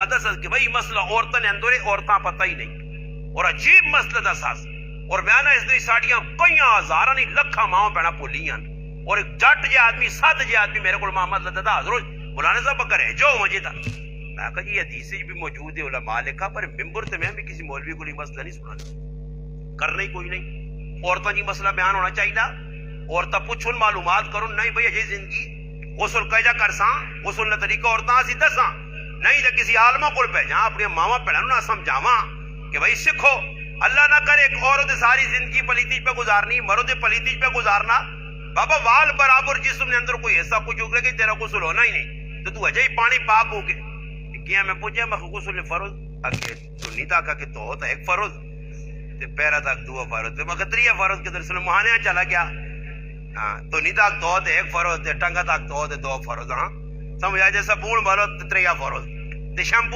کہ بھائی مسئلہ عورتوں نے اندر عورتاں پتہ ہی نہیں اور عجیب مسئلہ دا ساس اور میں نا اس دی ساڑیاں کئی ہزاراں نہیں لکھاں ماں پینا پولیاں اور ایک جٹ جے آدمی سد جے آدمی میرے کو محمد لدہ حضرت مولانا صاحب اگر ہے جو مجھے تھا میں کہا جی یہ حدیث بھی موجود ہے علماء لکھا پر ممبر تے میں بھی کسی مولوی کو نہیں مسئلہ نہیں سنا کرنا ہی کوئی نہیں عورتاں جی مسئلہ بیان ہونا چاہیے عورتاں پوچھن معلومات کرن نہیں بھئی اجے زندگی غسل کیجا کرساں غسل نہ طریقہ عورتاں اسی دساں نہیں تو کسی عالمہ کو بھیجاں اپنی ماما بہنوں نہ سمجھاواں کہ بھائی سکھو اللہ نہ کرے ایک عورت ساری زندگی پلیتی پہ گزارنی مرد پلیتی پہ گزارنا بابا وال برابر جسم نے اندر کوئی ایسا کچھ اگلے کہ تیرا غسل ہونا ہی نہیں تو اجے ہی پانی پاک ہو کے کیا میں پوچھا میں غسل فرض اکے تو نہیں تھا کہ تو ہوتا ایک فرض تے پیرا تک دو فرض تے میں کتری فرض کے درسل مہانے چلا گیا ہاں تو نہیں تک تو ہوتے ایک فرض تے ٹنگا تک تو ہوتے دو فرض ہاں سمجھا جیسا بون بھرو تریا فرض تے شیمپو